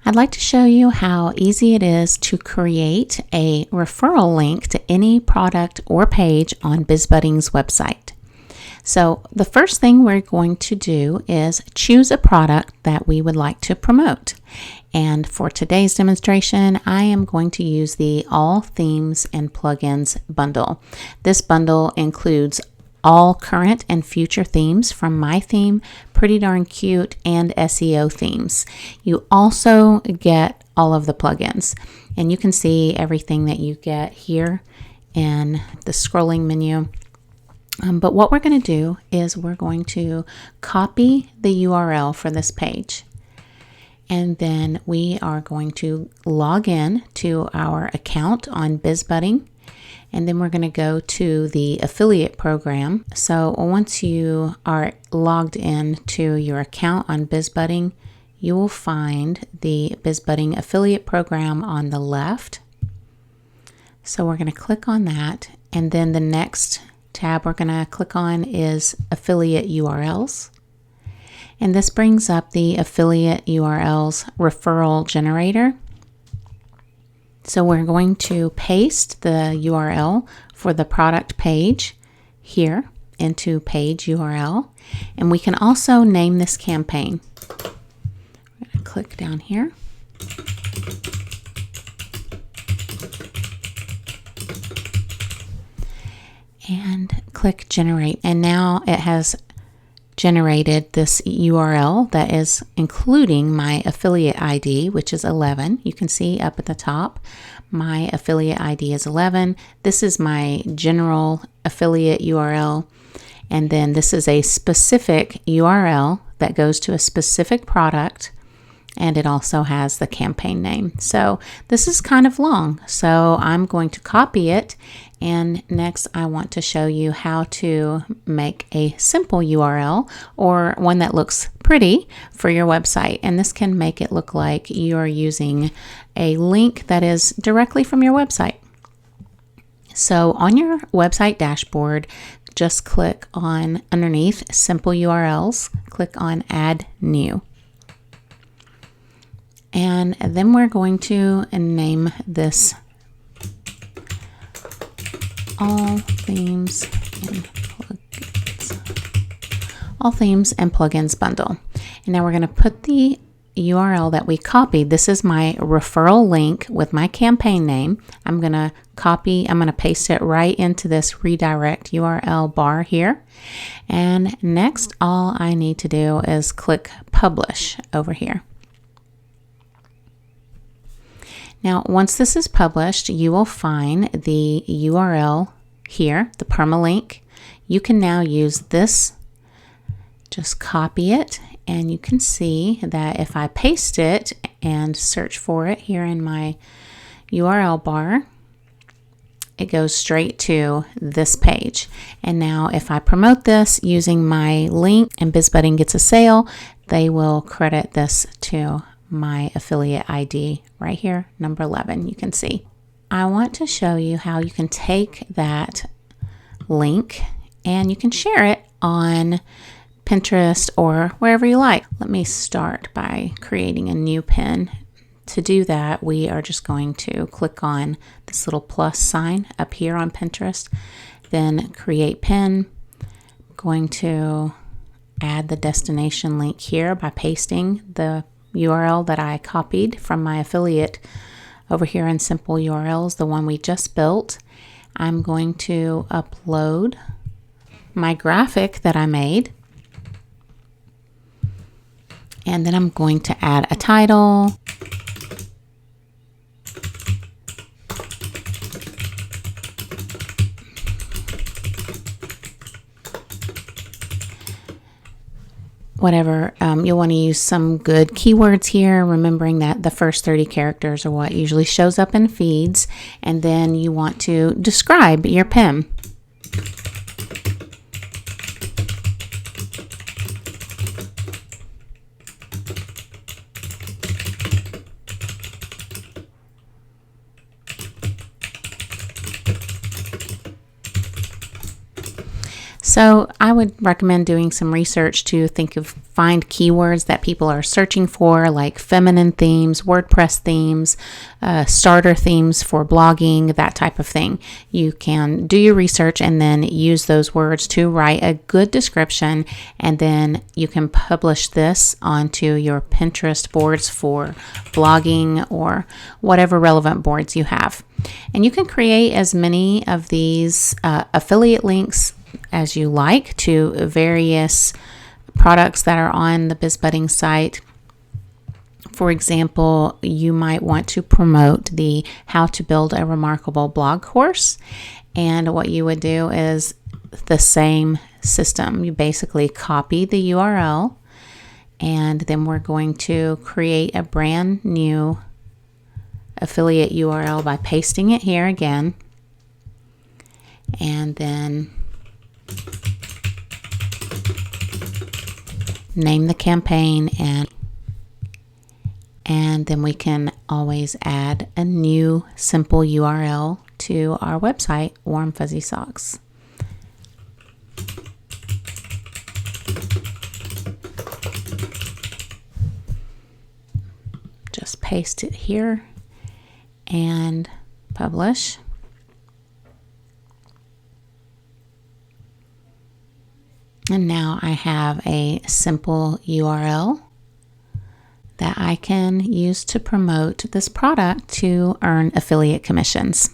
I'd like to show you how easy it is to create a referral link to any product or page on BizBudding's website. So the first thing we're going to do is choose a product that we would like to promote. And for today's demonstration, I am going to use the All Themes and Plugins bundle. This bundle includes all current and future themes from my theme, Pretty Darn Cute, and SEO themes. You also get all of the plugins, and you can see everything that you get here in the scrolling menu. But what we're going to do is we're going to copy the URL for this page, and then we are going to log in to our account on BizBudding. And then we're going to go to the affiliate program. So once you are logged in to your account on BizBudding, you will find the BizBudding affiliate program on the left. So we're going to click on that. And then the next tab we're going to click on is affiliate URLs. And this brings up the affiliate URLs referral generator. So we're going to paste the URL for the product page here into page URL. And we can also name this campaign. I'm going to click down here. And click generate. And now it has generated this URL that is including my affiliate ID, which is 11. You can see up at the top, my affiliate ID is 11. This is my general affiliate URL. And then this is a specific URL that goes to a specific product. And it also has the campaign name. So this is kind of long. So I'm going to copy it. And next I want to show you how to make a simple URL or one that looks pretty for your website. And this can make it look like you're using a link that is directly from your website. So on your website dashboard, just click on underneath Simple URLs, click on Add New. And then we're going to name this All Themes and Plugins bundle. And now we're going to put the URL that we copied. This is my referral link with my campaign name. I'm going to paste it right into this redirect URL bar here. And next, all I need to do is click publish over here. Now, once this is published, you will find the URL here, the permalink. You can now use this, just copy it, and you can see that if I paste it and search for it here in my URL bar, it goes straight to this page. And now if I promote this using my link and BizBudding gets a sale, they will credit this to my affiliate ID right here, number 11, you can see. I want to show you how you can take that link and you can share it on Pinterest or wherever you like. Let me start by creating a new pin. To do that, we are just going to click on this little plus sign up here on Pinterest, then create pin. I'm going to add the destination link here by pasting the URL that I copied from my affiliate over here in Simple URLs, the one we just built. I'm going to upload my graphic that I made. And then I'm going to add a title. Whatever, you'll want to use some good keywords here, remembering that the first 30 characters are what usually shows up in feeds, and then you want to describe your pin. So I would recommend doing some research to find keywords that people are searching for, like feminine themes, WordPress themes, starter themes for blogging, that type of thing. You can do your research and then use those words to write a good description, and then you can publish this onto your Pinterest boards for blogging or whatever relevant boards you have. And you can create as many of these affiliate links as you like to various products that are on the BizBudding site. For example, you might want to promote the How to Build a Remarkable blog course. And what you would do is the same system. You basically copy the URL, and then we're going to create a brand new affiliate URL by pasting it here again. And then name the campaign, and then we can always add a new simple URL to our website, Warm Fuzzy Socks. Just paste it here and publish. And now I have a simple URL that I can use to promote this product to earn affiliate commissions.